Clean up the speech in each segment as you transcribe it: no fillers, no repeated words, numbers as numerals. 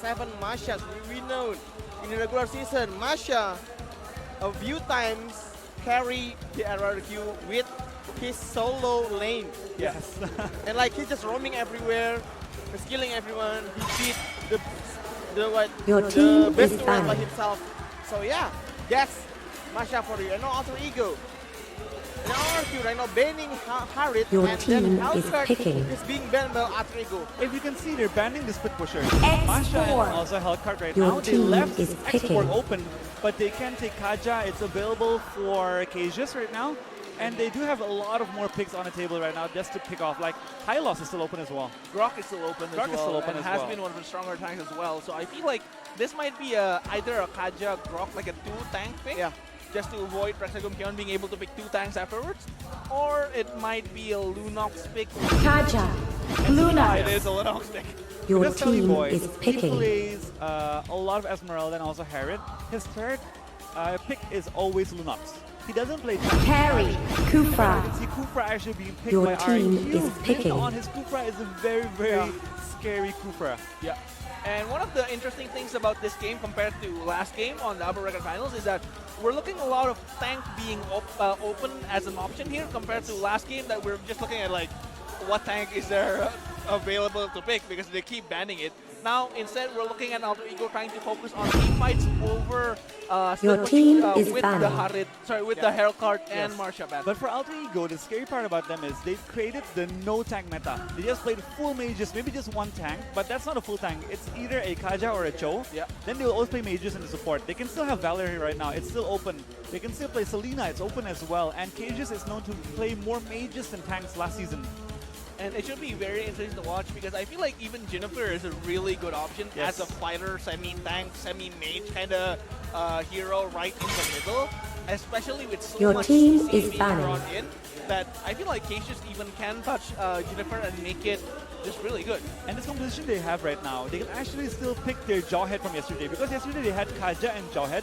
7 Masha. We know in the regular season, Masha a few times carry the RRQ with his solo lane. Yes. And like he's just roaming everywhere, he's killing everyone. He beat Your the team best is player by banned. himself. So yeah, that's Masha for you. And now Alter Ego. Now RRQ right now banning Harit, Your and then team is Halkart picking. is being banned by Alter Ego. If you can see, they're banning the split pushers. X4. Masha and also Hellcart right Your now. They team left is X4 picking. open, but they can take Kaja. It's available for Cages right now. And they do have a lot of more picks on the table right now just to pick off. Like, Hylos is still open as well. Grok is still open Grok as is well, still open and as has well. been one of the stronger tanks as well. So I feel like this might be either a Kaja Grok, like a 2-tank pick, Yeah. just to avoid Rexagum Kion being able to pick 2 tanks afterwards, or it might be a Lunox pick. Kaja. It Luna. is a Lunox pick. Your Because Telly team Boy, is he picking. plays a lot of Esmeralda and also Harriet. His third pick is always Lunox. He doesn't play tank. Carry. You Kufra. can see Kufra actually being picked Your by team RRQ. is Written picking. on his Kufra is a very, very scary Kufra. Yeah. And one of the interesting things about this game compared to last game on the Upper Record Finals is that we're looking a lot of tank being open as an option here compared to last game that we're just looking at like what tank is there available to pick because they keep banning it. Now instead we're looking at Alter Ego trying to focus on team fights over Your team is with banned. the Harit, with the Hellcart and Marsha ban. But for Alter Ego, the scary part about them is they've created the no tank meta. They just played full mages, maybe just one tank, but that's not a full tank. It's either a Kaja or a Cho. Yeah. Then they will always play mages in the support. They can still have Valerie right now. It's still open. They can still play Selena. It's open as well. And Cages is known to play more mages than tanks last season. And it should be very interesting to watch because I feel like even Jennifer is a really good option Yes. as a fighter, semi-tank, semi-mage kind of hero right in the middle, especially with so Your much team CC is being banned. brought in that I feel like Cassius even can touch Jennifer and make it just really good. And this composition they have right now, they can actually still pick their Jawhead from yesterday. Because yesterday they had Kaja and Jawhead.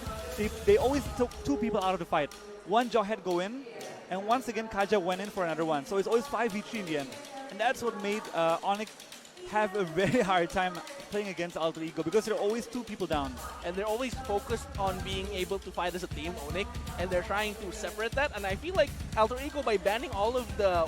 They always took 2 people out of the fight. One Jawhead go in, and once again Kaja went in for another one. So it's always 5v3 in the end. And that's what made Onic have a very hard time playing against Alter Ego because there are always 2 people down. And they're always focused on being able to fight as a team, Onic, and they're trying to separate that. And I feel like Alter Ego, by banning all of the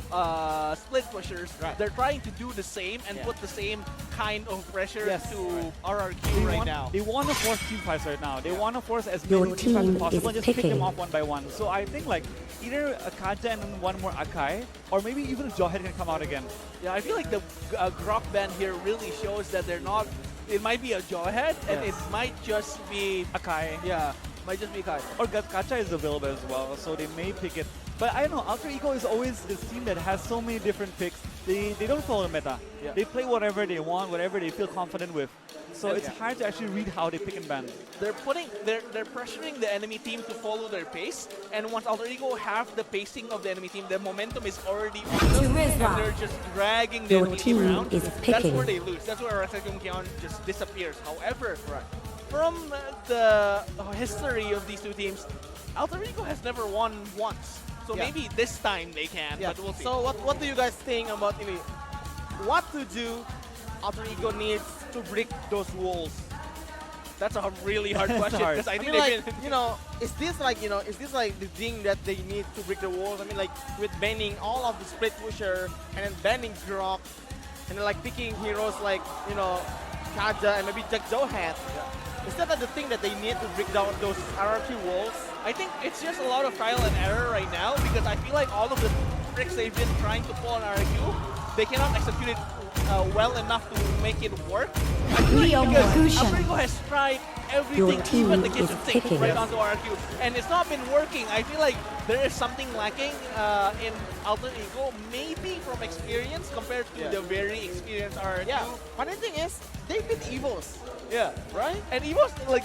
split pushers, they're trying to do the same and put the same kind of pressure to RRQ right now. They want to force team fights right now. They want to force as Your many team fights team as possible is and just pick them picking. off one by one. So I think like either a Kaja and then one more Akai, or maybe even a Jawhead can come out again. Yeah, I feel like the Grok ban here really shows that they're not. It might be a Jawhead, and it might just be Akai. yeah, might just be Kai. Or Gacha is available as well, so they may pick it. But I don't know, Alter Ego is always this team that has so many different picks. They don't follow the meta. Yeah. They play whatever they want, whatever they feel confident with. So it's hard to actually read how they pick and ban. They're pressuring the enemy team to follow their pace, and once Alter Ego have the pacing of the enemy team, the momentum is already on them, and they're just dragging the Your enemy team team around. is That's picking. where they lose. That's where Rexagum Kion just disappears. However, from the history of these 2 teams, Alter Ego has never won once. So maybe this time they can, but we'll see. So what do you guys think about what to do? Alter Ego needs to break those walls. That's a really hard question hard. because I I think mean, they've like, been is this like the thing that they need to break the walls? I mean, like with banning all of the split pusher and then banning Grok and then like picking heroes like Kaja and maybe Jack Zohat. Is that the thing that they need to break down those RRQ walls? I think it's just a lot of trial and error right now because I feel like all of the tricks they've been trying to pull on RRQ, they cannot execute it well enough to make it work. I feel like because Alter Ego has tried everything, team even the is kitchen sink, picking. right onto RRQ, and it's not been working. I feel like there is something lacking in Alter Ego, maybe from experience compared to the very experienced RRQ. Yeah. Funny thing is, they beat EVOS. Yeah. Right? And EVOS, like,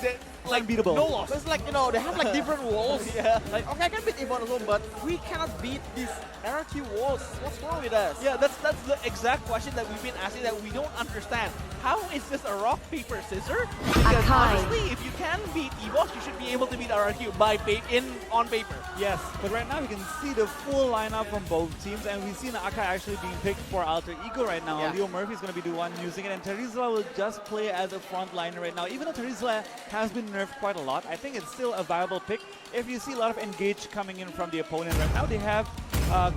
Unbeatable. no loss. So it's like, they have like different walls. Yeah. Like, okay, I can beat EVOS alone, but we cannot beat these RRQ walls. What's wrong with us? Yeah, that's the exact question that we've been asking that we don't understand. How is this a rock, paper, scissor? Because Akai. honestly, if you can beat EVOS, you should be able to beat RRQ on paper. Yes, but right now we can see the full lineup from both teams, and we've seen Akai actually being picked for Alter Ego right now. Yeah. Leo Murphy's going to be the one using it, and Terizla will just play as a frontliner right now. Even though Terizla has been nerfed quite a lot, I think it's still a viable pick. If you see a lot of engage coming in from the opponent right now, they have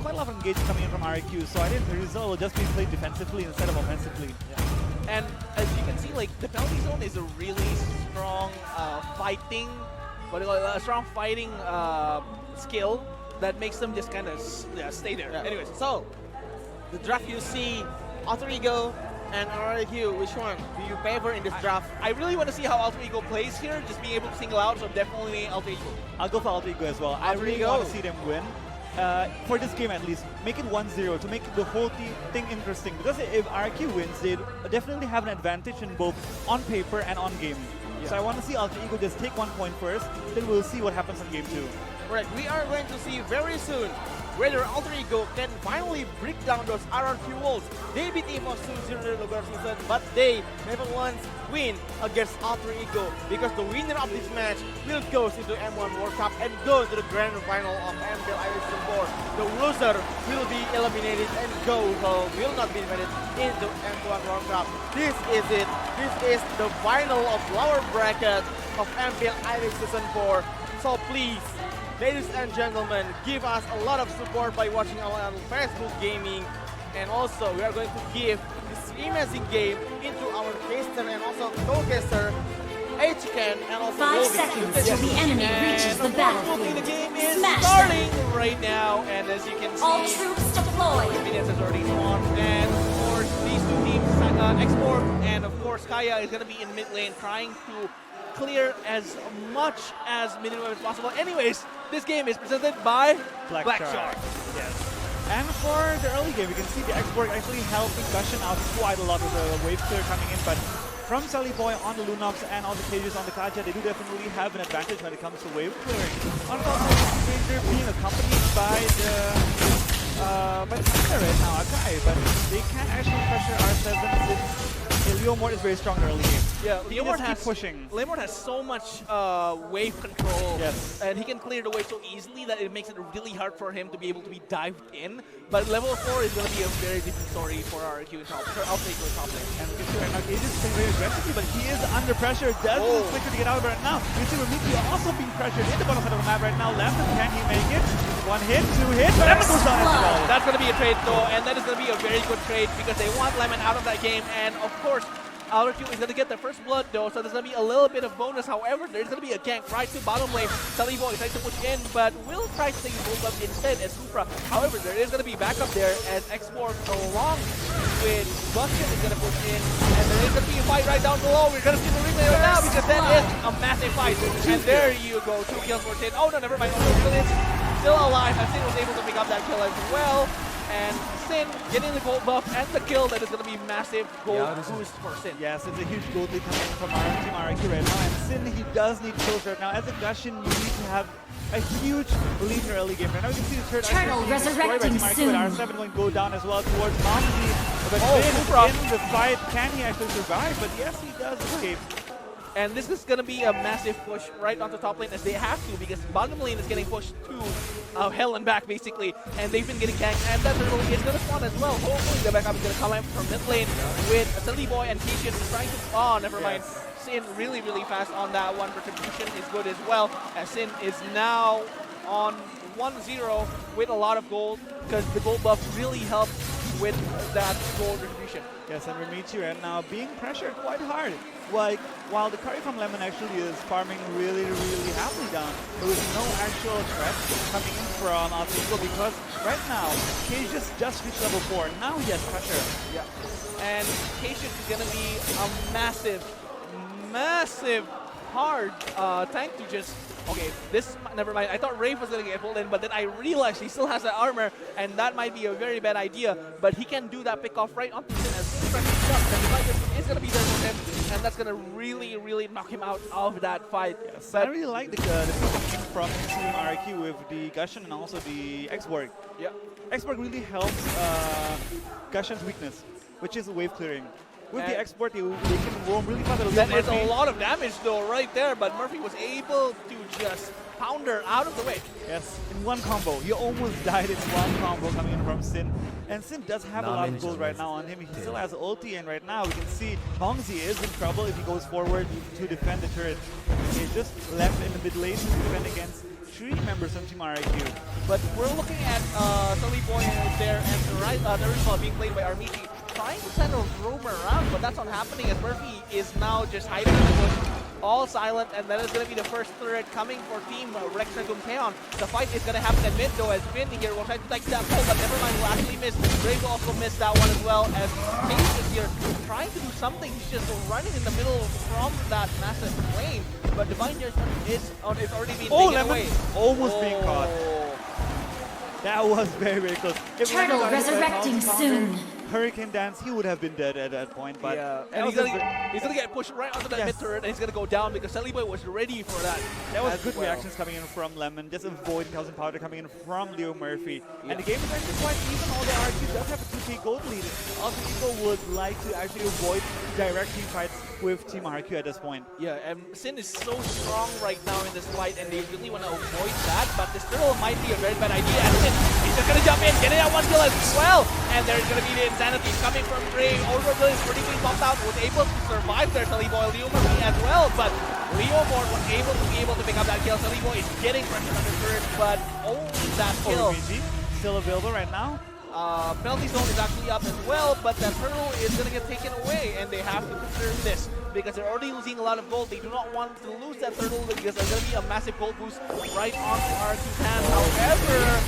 quite a lot of engage coming in from RRQ. So I think Terizla will just be played defensively instead of offensively. Yeah. And as you can see, like the penalty zone is a really strong fighting, a strong fighting skill that makes them just kind of stay there. Yeah. Anyways, So, the draft you see, Alter Ego and RRQ, which one do you favor in this draft? I really want to see how Alter Ego plays here, just being able to single out, so definitely Alter Ego. I'll go for Alter Ego as well. I Alter really Ego. want to see them win. For this game at least, make it 1-0 to make the whole thing interesting. Because if RRQ wins, they definitely have an advantage in both on paper and on game. So I want to see Alter Ego just take 1 point first, then we'll see what happens in game 2. Right, we are going to see very soon whether Alter Ego can finally break down those RRQ walls. They beat EVOS 2-0 in the regular season, but they never once win against Alter Ego because the winner of this match will go into M1 World Cup and go to the grand final of MPL Season 4. The loser will be eliminated and will not be invited into M1 World Cup. This is it. This is the final of lower bracket of MPL Season 4. So please, ladies and gentlemen, give us a lot of support by watching our Facebook Gaming. And also, we are going to give this amazing game into our caster and also co-caster, HCAN, and also 5 Wolvie. seconds till the enemy reaches the The battlefield. game is Smash starting them. right now, and as you can All see, troops deployed. Convenience has already spawned, and of course, these two teams, Export and of course Kaya, is going to be in mid lane trying to clear as much as minimum as possible. Anyways, this game is presented by Black Shark. Shark. Yes. And for the early game, we can see the Export actually helping Gushin out quite a lot with the wave clear coming in, but from Sally Boy on the Lunox and on the cages on the Kaja, they do definitely have an advantage when it comes to wave clearing. On top of that, they're being accompanied by the player right now, Akai, but they can't actually pressure R7 since Leomord is very strong in the early game. Yeah, He just keep pushing. Leomord has so much wave control, Yes. and he can clear the wave so easily that it makes it really hard for him to be able to be dived in. But level 4 is going to be a very different story for RRQ in top. I'll take the top lane. And you can see right now, Cage is playing very aggressively, but he is under pressure. Does Oh. the Flicker to get out of it right now? You see Remiki also being pressured in the bottom side of the map right now. Lemon, can he make it? 1 hit, 2 hits, but Lemon goes down as well. That's going to be a trade though, and that is going to be a very good trade because they want Lemon out of that game, and of course, RRQ is going to get their first blood though, so there's going to be a little bit of bonus. However, there's going to be a gank right to bottom lane. Salivo is trying to push in, but will try to take the gold up instead as Supra. However, there is going to be backup there as Export along with Busket is going to push in, and there is going to be a fight right down below. We're going to see the replay right now because that is a massive fight. And there you go, 2 kills for Sin. Oh no, never mind. Oh, Brilliant still alive, and Sin was able to pick up that kill as well. And Sin getting the gold buff and the kill, that is going to be massive gold boost for Sin. Yes, it's a huge gold lead coming from our team RRQ right now, and Sin, he does need kills right now. As a Gushin, you need to have a huge lead in the early game. Right now we can see the third Eternal being destroyed by resurrecting Team RRQ, soon. but R7 going to go down as well towards Momsy. But Oh, Finn Supra. in the fight, can he actually survive? But yes, he does escape. And this is going to be a massive push right onto top lane as they have to, because bottom lane is getting pushed to hell and back basically, and they've been getting ganked, and that turtle is going to spawn as well. Hopefully the backup is going to come in from mid lane with Silly Boy and Kishin trying to, oh never mind. Sin really fast on that one. Retribution is good as well, as Sin is now on 1-0 with a lot of gold, because the gold buff really helps with that gold retribution. Yes, and Remichi right now being pressured quite hard. Like, while the curry from Lemon actually is farming really happily down, there was no actual threat coming in from Alter Ego because right now, Cage just reached level 4. Now he has pressure. Yeah. And Cation is going to be a massive hard tank to just... Okay, this, never mind. I thought Rafe was going to get pulled in, but then I realized he still has that armor, and that might be a very bad idea. But he can do that pick off right onto Sin as soon as he does. And the fight is going to be there for him, and that's going to really knock him out of that fight. Yes, I really like the picking from Team RRQ with the Gushin and also the X-Borg. Yeah. X-Borg really helps Gushin's weakness, which is wave clearing. With the export, they can roam really fast. That is a lot of damage though right there, but Murphy was able to just pounder out of the way. Yes, in one combo. He almost died in one combo coming in from Sin. And Sin does have a lot of gold right now on him. He still has ulti, and right now we can see Hongzi is in trouble if he goes forward to defend the turret. He's just left in the mid lane to defend against 3 members of Team RRQ. But we're looking at Sully Boy there, and the original being played by Armici, trying to send a roam around, but that's not happening as Murphy is now just hiding in the bush. All silent, and that is going to be the first turret coming for Team Rex Dragoon Kaon. The fight is going to happen at mid though, as Vin here will try to take that pull, but never mind, will actually miss. Brave also missed that one as well, as Cage is here trying to do something. He's just running in the middle from that massive flame, but Divine Judgment is already being taken away. Almost being caught. That was very, very close. If Turtle resurrecting soon. Hurricane Dance, he would have been dead at that point, but yeah, and he's gonna get pushed right onto that mid turret, and he's gonna go down because Sally Boy was ready for that. That was good reactions coming in from Lemon, just avoiding Thousand Powder coming in from Leo Murphy. And the game is actually quite even, although RRQ does have a 2k gold lead. Alter Ego would like to actually avoid direct team fights with Team RRQ at this point. Yeah, and Sin is so strong right now in this fight, and they really want to avoid that, but this turtle might be a very bad idea. And Sin, he's just gonna jump in, getting that one kill as well, and there's gonna be the insanity coming from Brave. Overkill is pretty quickly popped out, was able to survive there. Sully Boy, Leo Murphy as well, but Leo Mort was able to pick up that kill. Sully Boy is getting pressure under turret, but only that kill. Still available right now. Penalty zone is actually up as well, but that turtle is going to get taken away, and they have to consider this because they're already losing a lot of gold. They do not want to lose that turtle because there's going to be a massive gold boost right onto RRQ's hands. However,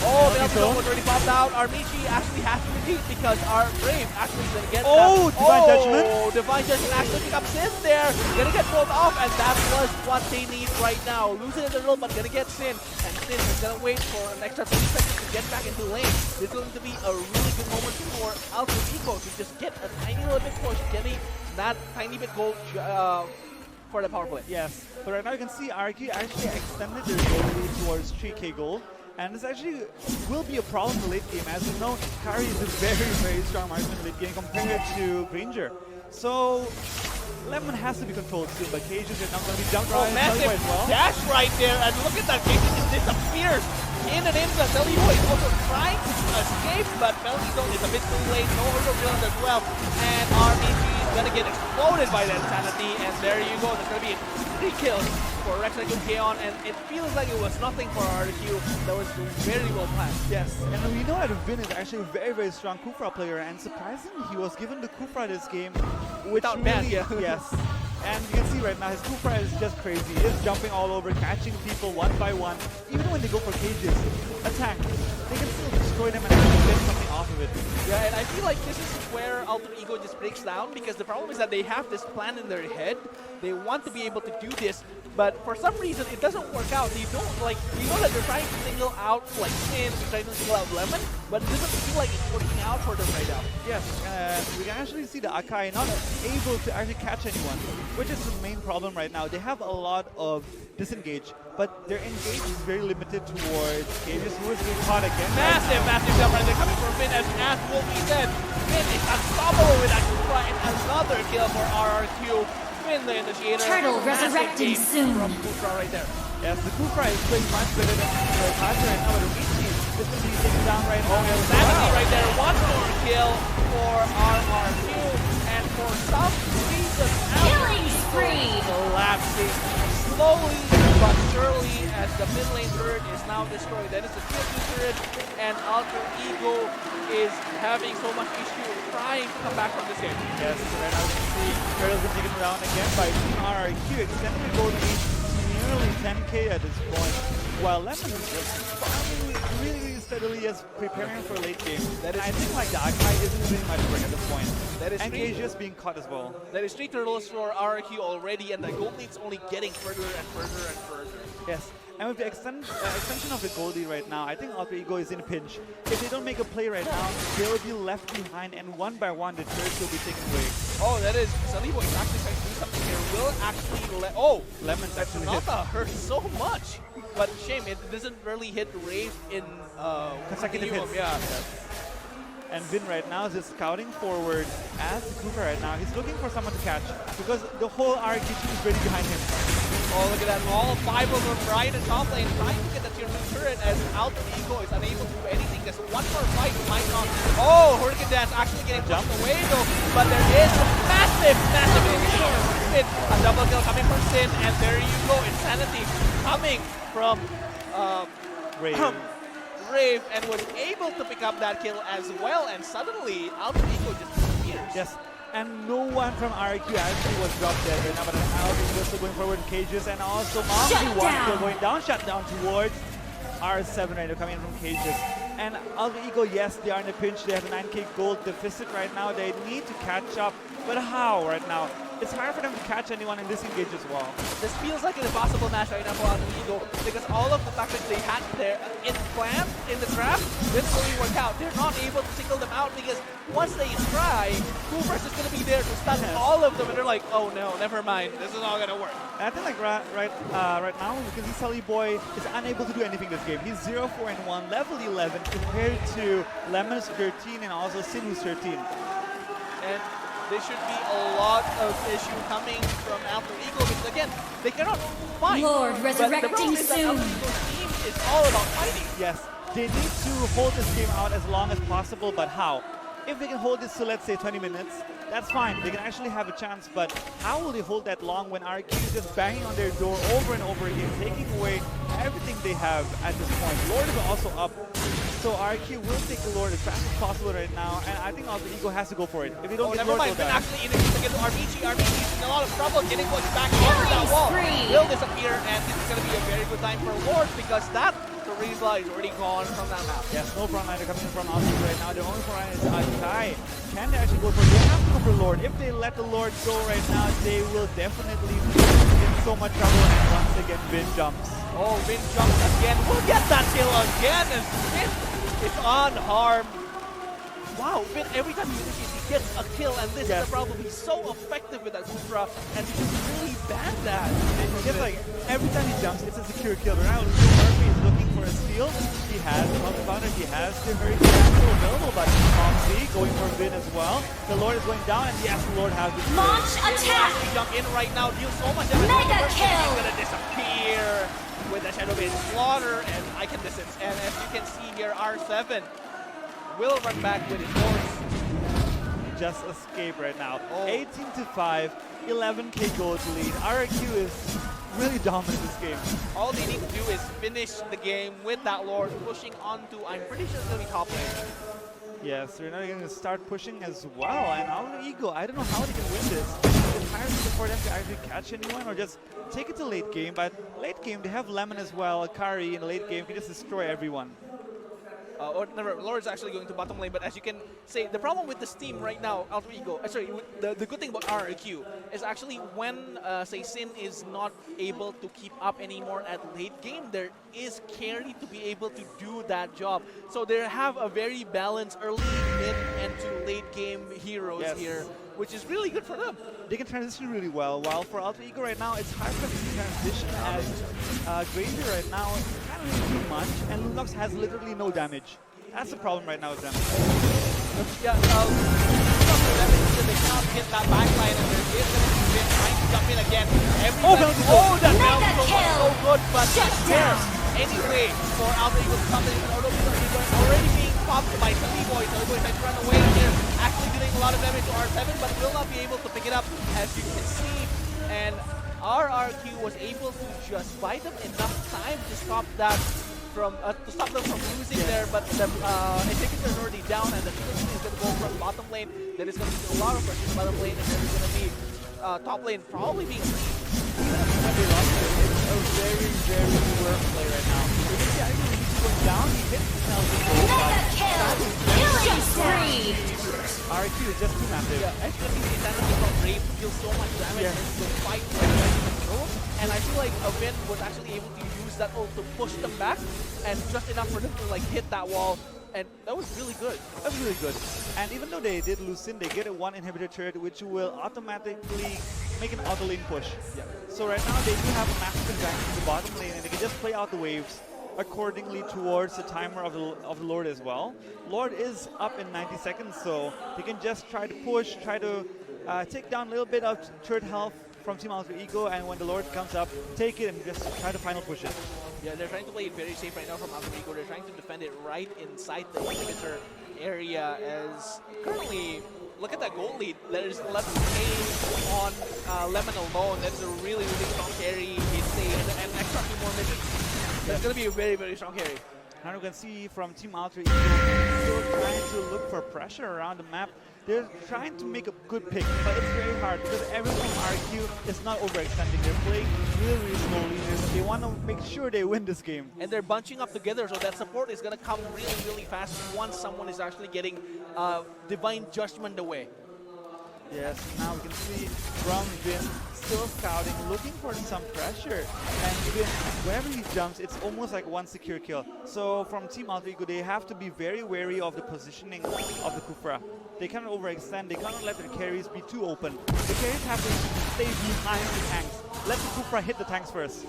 penalty zone was already popped out. Armici actually has to retreat because our Brave actually is going to get Divine Judgment. Divine Judgment actually pick up Sin there. Going to get pulled off, and that was what they need right now. Losing the turtle, but going to get Sin, and Sin is going to wait for an extra 30 seconds to get back into lane. This is going to be a really good moment for Alter Ego to just get a tiny little bit push, getting that tiny bit gold for the power play. Yes, but right now you can see RRQ actually extended their gold lead towards 3k gold. And this actually will be a problem in the late game. As you know, Kari is a very, very strong marksman in late game compared to Granger. So Lemon has to be controlled soon, but Cage is not going to be jumped right massive as well. dash right there, and look at that, Cage just disappears in and in. The Sully Boy is also trying to escape, but penalty zone is a bit too late. No hurdle villain as well, and RBG is going to get exploded by that insanity, and there you go. There's going to be 3 kills for Rex Dragoon Kaon, and it feels like it was nothing for RRQ. That was very well planned. Yes, and we know that Vin is actually a very, very strong Kufra player, and surprisingly, he was given the Kufra this game, which Without really, ban, yeah. Yes. And you can see right now, his Kufra is just crazy. He is jumping all over, catching people one by one. Even when they go for cages, attack, they can still destroy them and actually get something off of it. Yeah, and I feel like this is where Alter Ego just breaks down, because the problem is that they have this plan in their head. They want to be able to do this, but for some reason it doesn't work out. They don't you know that they're trying to single out like Sin, trying to single out Lemon, but it doesn't feel like it's working out for them right now. Yes, we can actually see the Akai not able to actually catch anyone, which is the main problem right now. They have a lot of disengage, but their engage is very limited towards Cages, who is being caught again. Massive jump right there coming from Finn, as what we said. Finn is unstoppable with that Kufra, and another kill for RRQ. Finn, the initiator. Turtle resurrecting soon. From Kufra right there. Yes, the Kufra is playing much better than the Kaja right now, but the Michi is going to be taken down right now. Sanity right there, one more kill for RRQ, and for some reason, Killing spree. collapsing slowly but surely as the mid lane turret is now destroyed. That is a tier 2 turret, and Alter Ego is having so much issue trying to come back from this game. Yes, right now you can see Turtle's been taken down again by Team RRQ, extending the gold lead to nearly 10k at this point, while Lemon is just farming really steadily as preparing for late game. That is, I think like the Akai isn't doing much work at this point. That is and Cage just being caught as well. That is 3 turtles for RRQ already, and the gold lead's only getting further and further and further. Yes, and with the extension of the gold lead right now, I think Alter Ego is in a pinch. If they don't make a play right now, they'll be left behind, and one by one the turrets will be taken away. Oh, that is Sully Boy is actually trying to do something here. Will actually let. Oh, Lemon's actually hit. Naka hurt so much, but shame it doesn't really hit Rave in Consecutive continuum. hits. Yeah. And Vin right now is just scouting forward as Cooper right now. He's looking for someone to catch because the whole RRQ team is ready behind him. Oh, look at that. All 5 of them right in top lane trying to get the tier 2 turret as Alter Ego is unable to do anything. Just one more fight might not. Oh, Hurricane Dance actually getting pushed away though. But there is a massive inhibition from Sin. A double kill coming from Sin. And there you go. Insanity coming from Rave and was able to pick up that kill as well. And suddenly, Alter Ego just disappears. Yes. And no one from RRQ actually was dropped there right now, but Alter Ego still going forward in cages, and also Momsy one still going down, shut down towards R7 right now, coming in from cages. And Alter Ego, yes, they are in a pinch. They have a 9k gold deficit right now. They need to catch up, but how right now? It's hard for them to catch anyone in this engage as well. This feels like an impossible match right now for Alter Ego because all of the tactics they had there in plan, in the trap, didn't really work out. They're not able to single them out because once they try, Coopers is going to be there to stun all of them, and they're like, oh no, never mind, this is not going to work. And I think like right now, you can see Sully Boy is unable to do anything this game. He's 0-4-1, level 11 compared to Lemon's 13 and also Sin who's 13. And there should be a lot of issue coming from Alter Ego because again, they cannot fight. Lord but the resurrecting problem is that soon. Alter Ego's team is all about fighting. Yes, they need to hold this game out as long as possible, but how? If they can hold this to, let's say, 20 minutes, that's fine. They can actually have a chance, but how will they hold that long when RRQ is just banging on their door over and over again, taking away everything they have at this point? Lord is also up, so RRQ will take the Lord as fast as possible right now, and I think Alter Ego has to go for it. If they don't get never Lord, mind. they'll Finn die. actually introduced again to RBG. RBG is in a lot of trouble getting pushed back over that wall. spree. Will disappear, and this is going to be a very good time for Lord because that Teresa is already gone from that map. Yes, no frontliner coming in from Alter right now. The only frontliner is Kai. Can they actually go for it? They have to go for Lord. If they let the Lord go right now, they will definitely be in so much trouble. And once again, Vin jumps. Oh, Vin jumps again. We'll get that kill again, and Vin is unharmed. Wow, Vin, every time he initiates, he gets a kill, and this is the problem. He's so effective with that Supra, and he just really banned that. Just like every time he jumps, it's a secure kill. Right now, Murphy is looking for a steal. He has the multi-pounder, he has the Hurricane still available, but Momsy going for Vin as well. The Lord is going down, and yes, the Lord has the kill. Launch attack. He jump in right now, deals so much damage. Mega He's kill. gonna disappear with the Shadow-based slaughter and Icon distance. And as you can see here, R7 will run back with his horse. Just escape right now. Oh. 18-5, 11k gold lead. RRQ is really dominant this game. All they need to do is finish the game with that Lord pushing onto, I'm pretty sure it's gonna be top lane. Yes, they're now going to start pushing as well. And Alter Ego, I don't know how they can win this. It's hard for them to actually catch anyone or just take it to late game. But late game, they have Lemon as well. Kari in the late game can just destroy everyone. Lord's actually going to bottom lane, but as you can say, the problem with this team right now, Alter Ego, the good thing about RRQ is actually when, say, Sin is not able to keep up anymore at late game, there is carry to be able to do that job. So they have a very balanced early, mid, and to late game heroes here, which is really good for them. They can transition really well, while for Alter Ego right now, it's hard for them to transition as Granger right now can't really do much, and Lunox has literally no damage. That's the problem right now with them. Yeah, they cannot get that backline, and there is going to be trying to jump in again. That Mega was kill. so good, but Shut down. anyway, for Alter Ego to come in, already being popped by Sully Boy. Sully Boy trying to run away here, actually dealing a lot of damage to R7, but will not be able to pick it up, as you can see. And RRQ was able to just buy them enough time to stop that from losing there, but the executor is already down, and the Trinity is going to go from bottom lane. There is going to be a lot of pressure in bottom lane, and there is going to be top lane probably being even if they lost it, it's a very, very work play right now. You can see actually he's going down, he hits the Mega kill. Killing spree. RRQ is just too massive. Yeah, as you can see, the insanity from Brave deals so much damage and the fight for control. And I feel like Vin was actually able to use that ult to push them back, and just enough for them to like hit that wall. And that was really good. That was really good. And even though they did lose Sin, they get a 1 inhibitor turret, which will automatically make an auto lane push. Yeah. So right now they do have a massive advantage in the bottom lane, and they can just play out the waves accordingly towards the timer of the Lord as well. Lord is up in 90 seconds, so they can just try to push, try to take down a little bit of turret health from Team Alter Ego, and when the Lord comes up, take it and just try to final push it. Yeah, they're trying to play it very safe right now from Alter Ego. They're trying to defend it right inside the inhibitor area as currently, look at that gold lead. That is 11K on Lemon alone. That is a really, really strong carry. It's an extra few more minutes. That's going to be a very, very strong carry. Now you can see from Team Alter Ego, still trying to look for pressure around the map. They're trying to make a good pick, but it's very hard because everyone from RRQ is not overextending. They're playing really, really slowly. They want to make sure they win this game. And they're bunching up together, so that support is going to come really, really fast once someone is actually getting Divine Judgment away. Yes, now we can see from Vin still scouting, looking for some pressure. And Vin, whenever he jumps, it's almost like one secure kill. So from Team Alter Ego, they have to be very wary of the positioning of the Kufra. They cannot overextend, they cannot let their carries be too open. The carries have to stay behind the tanks. Let the Kufra hit the tanks first.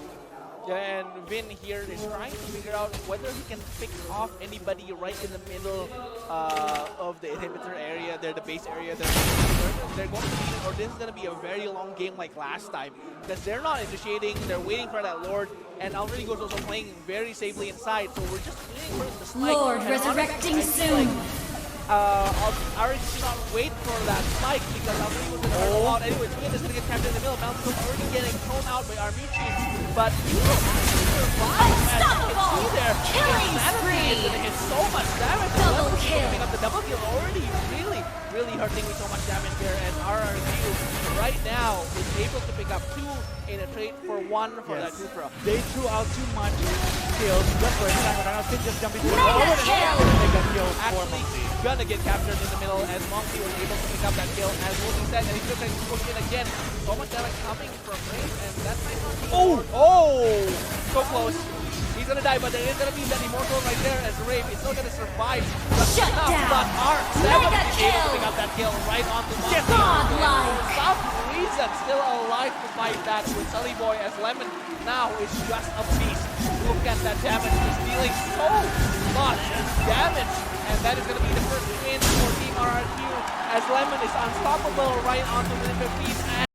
Yeah, and Vin here is trying to figure out whether he can pick off anybody right in the middle of the inhibitor area. They're the base area. They're going to be, or this is going to be a very long game like last time because they're not initiating. They're waiting for that Lord, and Alter Ego is also playing very safely inside. So we're just waiting for the spike. Lord And resurrecting honestly, soon. RRQ cannot wait for that spike because Alter Ego is going to hurt a lot. Anyway, Twin is going to get captured in the middle. Bounce is already getting thrown out by Armici, but he will actually survive. As you can see there, Killing Insanity is going to hit so much damage. Double Level kill. picking up the double kill already. Really, really hurting with so much damage there. And RRQ right now is able to pick up 2 in a trade for 1 for that Kufra. They threw out too much skills just for a second. Right now, Sid just jumping to the Mega kill! Mega kill for Actually Monkey. gonna get captured in the middle as Monkey was able to pick up that kill as Monkey said, and he's still trying to push in again. So much damage coming from Rain, and that might not be so close. He's gonna die, but there is gonna be that immortal right there as Rave is still gonna survive. Shut down. But R7 Mega is able to kill. pick up that kill right onto Monkey. Godlike. For some reason, still alive to fight that with Sully Boy as Lemon now is just a beast. Look at that damage. He's dealing so much damage. And that is going to be the first win for Team RRQ as Lemon is unstoppable right onto the 15th.